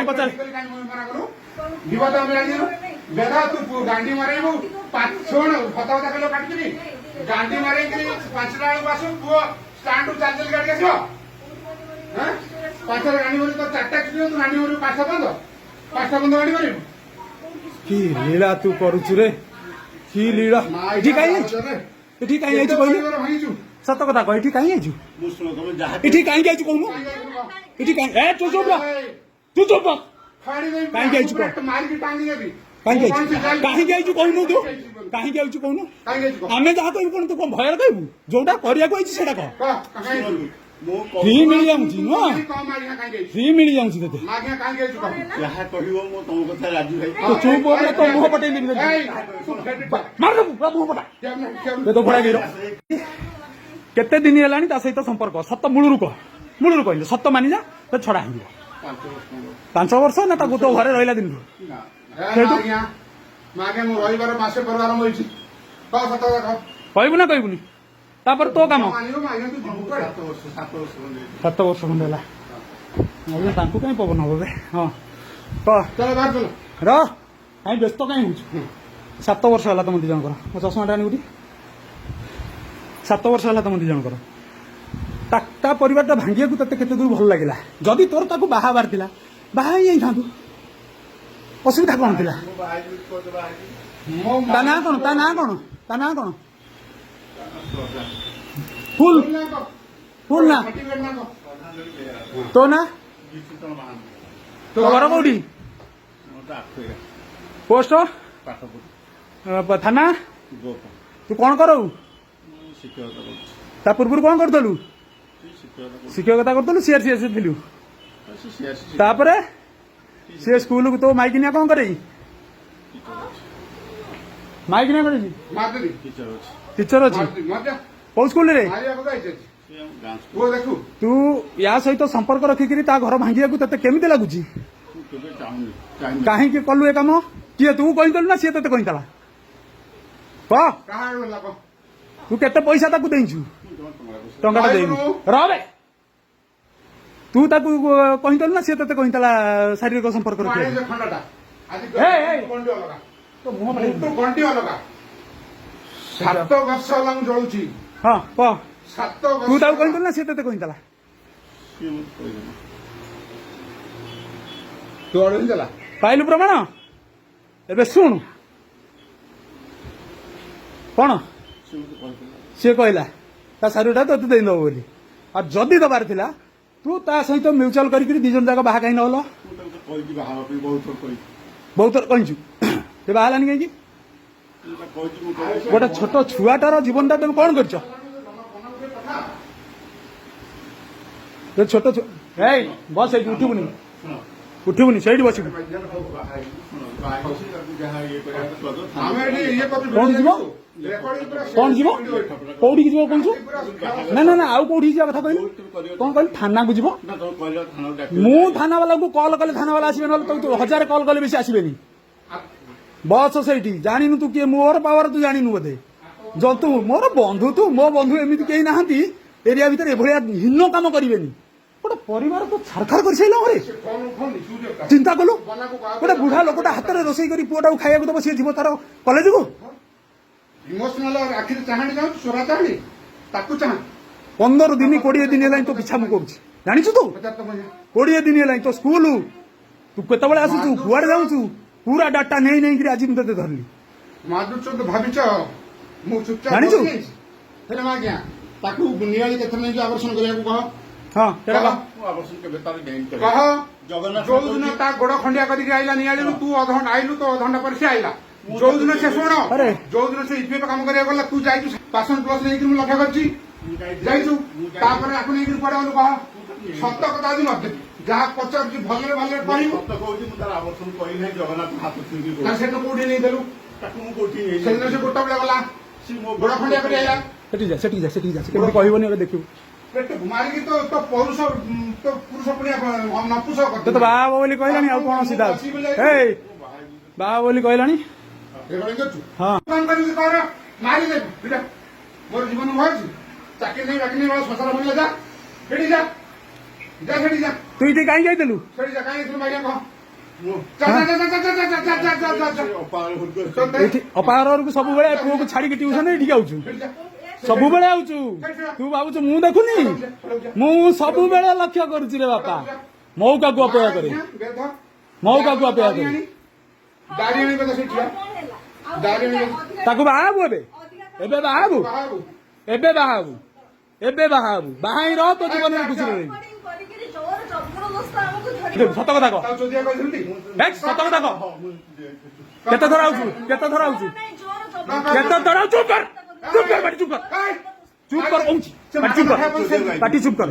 पचार जीवा तो मेरा नहीं बेटा तू गांडी मारेबू छोड़ फता फता कलो काटकी गांडी मारे कि 5 टा पास तू स्टैंड चल चल गाड़ी आसो हां 5 टा गांडी मारे तो 4 टा किलो गांडी मारे 5 टा बंद गाड़ी मारे की लीला तू करूछु रे की लीला एठी काई एठी काई आइछु कहलु सत कथा कह एठी काई आइछु एठी काई आइछु कहलु एठी काई ए तू चुप फाड़ी दे काई आइछु कह मार के टांगी देबी काहे आइछु कहनु तू काहे आइछु कहनु आमे जहा कहबु कोन तू कोन भयर कहबु जोटा करिया को आइछु सेटा कह फ्री मिल जाउछि न फ्री मिल जाउछि तते मागिया काहे आइछु कह यहा कहियो मो तुम कथा राजू भाई तो चुप बोल तो मुंह पटे मिल मार दो मुंह पटा ते तो बड़ा गिरो केते दिन हेलानी ता सहित संपर्क सत मूलरु कहले सत मानि जा तो छडा हियो 5 वर्ष ना ता तो घरे रहला दिन मागे मो रविवार मासे परिवार होइछि कह सत कह कहबु ना कहबुनी तापर तो काम 7 वर्ष खंडेला अरे तांकु कहीं पवन हबे हां कह चल बाहर चल र आई व्यस्त कहीं होछु 7 वर्ष होला तम दिजन कर मो चश्मा टानी उठी 7 वर्ष होला तम दिजन कर ता परिवारटा भांगिया को तते केते दूर भल लागिला जदी तोर ताकू बाहा बारतिला बाहा ही थांतु असुविधा कौन थिला ता ना कौन फुल ना तो ना तो घर कौटी पोस्ट थाना तू कौन करू ता पूर्व कौन करतलु शिक्षकता करतलु सीआरसीएस थिलु तापरे से स्कूल को तो माइकिनिया कौन करे माइकिनिया करे टीचर अच्छी कौ स्कूल रे तू या सहित संपर्क रखिकी घर भांगिया तते केमी लगुच कहीं कलु ए कम किए तू कहींलु ना सी ते कहीला कह तू केते पैसा ताकू देइछु टंका देइनु रे तू ताकू कहींलु ना सी ते कहीला शारीरिक संपर्क तो मुंह घंटी अलगा 7 वर्ष होला मु जळुची हां कह 7 वर्ष तू ताकू कहींलु ना सी ते कहीला तू अडून चला पाइलु प्रमाण एबे सुन कौन सी कहला ता सारूटा तो दे दब बोली आ जदि दबार थिला तू ता सहित म्यूचुअल करी दी जन जाक बाहा कहीं नहल बहुत थर कहीचु ते बाहालानी कहीं गोटे छोट छुआटार जीवनटा तुम कौन कर छोट बस उठबुनि से बस कौन जीव कौटी जीव कौन ना ना आउ कौटी जा कथा कहलु कौन कहलु थाना को जीव मु थाना वाला को कॉल कले थाना वाला आसीबे न तो 1000 कॉल कले बेसी आसीबेनी बस सेठी जानिनु तू के मोर पावर तू जानिनु बोधे जो तू मोर बंधु तू मो बंधु एमिति केही नाहंती एरिया भीतर एभलिया हिन्न काम करिवेनी गोटे परिवार तो छारखार कर साइल रे चिंता कलु गोटे बुढ़ा लोकटा हाथ में रोसई कर पुआटा खाइबा दब सी जीव तार कॉलेज को इमोशनल आखिर चाहणी जाऊ सोरा चाहणी ताकू चाह 15 दिन 20 दिन हेलाइन तो पिछा मु करूछि जानिछु तू 20 दिन हेलाइन तो स्कूल तू केतबळे आसुछु कुआडे जाउछु पूरा डाटा नहीं नहीं आज मुझे धरली माधुर चंद भाविच मु चुपचाप जानिछु हेले मागिया ताकू नियाली केथर नहीं जो आवर्षण करिया को कह हां तेरा आवर्षण के बेतार डेन कर कह जगन्नाथ जो दिन ता गोड़ खंडिया करी आइला नियाली तू अधन आइलु तो अधन पर से आइला जो दिन से सुन जो दिन से इथे काम करिया गला तू जाइछु पासन प्लस नहीं कि लक्ष्य करछि जाइछु तापर आकु नहीं कि पड़े कह सत्य कथा दिन मत जहा पचार जी भले भले कहि सत्य कहूची मु तार आवर्षण कहि नै जगन्नाथ हाथ छुई ता से तो कोठी नहीं देलु ताकू मु कोठी नै से से गोटा बेला गला गोड़ खंडिया करी आइला सेठी जा केमति कहबोनी अब देखिबो पेट मारी की तो पुरुष पुण्य हम नपुष करते तो बाबा बोली कहलानी आ कोन सीधा ए बाबा बोली कहलानी हां कौन कर मारी दे बेटा मोर जीवन होछि चाकरी नहीं रखनी वाला संसार बन जा फेडी जा जा फेडी जा तू इते काई जाई देलु फेडी जा काई तुम भाई कह ଏଠି ଅପାର ଘରକୁ ସବୁବେଳେ ପୁଅକୁ ଛାଡିକି ଟ୍ୟୁସନ ଏଠିକି ଆଉଛୁ ସବୁବେଳେ ଆଉଛୁ ତୁ ଭାବୁଛୁ ମୁଁ ଦେଖୁନି ମୁଁ ସବୁବେଳେ ଲକ୍ଷ୍ୟ କରୁଛି ରେ ବାପା ମଉକାକୁ ଅପେକ୍ଷା କରେ ମଉକାକୁ ଅପେକ୍ଷା କରେ ତାକୁ ବାହା ହବୁ ଏବେ ବାହା ହବୁ ଏବେ ବାହା ହବୁ ଏବେ ବାହା ହବୁ ବାହା ହିଁ ରହ ତୋ ଜୀବନରେ ଖୁସି ରହିବୁ ସତ କଥା କହ ସତ କଥା କହ କେତେ ଥର ଆଉଛୁ କେତେ ଥର ଆଉଛୁ କେତେ ଥର ଚୁପ୍ କର ଚୁପ୍ କର ପାଟି ଚୁପ୍ କର ଚୁପ୍ କର କହୁଛି ପାଟି ଚୁପ୍ କର ପାଟି ଚୁପ୍ କର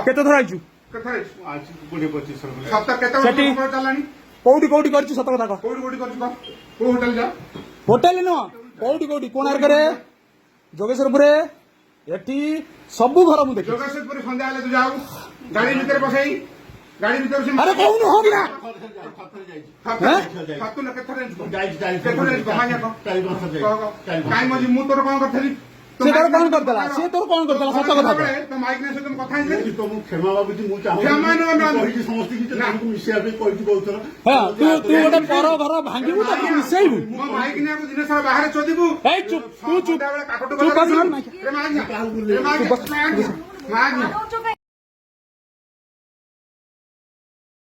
କେତେ ଥର ଆଇଛୁ ସେଠି କୋଉଠି କୋଉଠି କରିଛୁ ସତ କଥା କହ ହୋଟେଲ ନୁହଁ କୋଉଠି କୋଉଠି କୋଣାର୍କରେ ଯୋଗେଶ୍ୱରପୁରେ ଏଠି ସବୁ ଘର ମୁଁ ଦେଖି ଯୋଗେଶ୍ୱରପୁର ସନ୍ଧ୍ୟା ହେଲେ ତୁ ଯାଉ ଗାଡି ଭିତରେ ବସେଇ ଗାଡି ଭିତରେ ଆରେ କହୁନୁ ହଁ କି ନା କାଇଁ ମଜି ମୁଁ ତୋର କଣ କରିଥିଲି ସେ ତୋର କଣ କରିଦେଲା ସେ ତୋର କଣ କରିଦେଲା ସତ କଥା କହ ତ ମାଇକ୍ ନେ ସହିତ କଥା ହେଇଥିଲି ମୁଁ କ୍ଷମା ମାଗୁଛି ମୁଁ କ୍ଷମା ନୁହଁ, ନା। କହିଛି ସମସ୍ତେ କିଛି ତାଙ୍କୁ ମିଶିବା ପାଇଁ କହିଛି ବହୁତ ଥର ହଁ ତୁ ଗୋଟେ ପର ଘର ଭାଙ୍ଗିବୁ ତାକୁ ମିଶେଇବୁ ମୋ ମାଇକ୍ ନେ ଦିନ ସାରା ବାହାରେ ଚୋଦିବୁ ଏଇ ଚୁପ୍ ତୁ ଚୁପ୍ ସନ୍ଧ୍ୟାବେଳେ କାକଟୁ ଚୁପ୍ ବାଜାରକୁ ବସ ଯିବୁ। ଏ ମାଇକ୍ ନେ, ଏ ମାଇକ୍ ନେ, ମାଇକ୍ ନେ।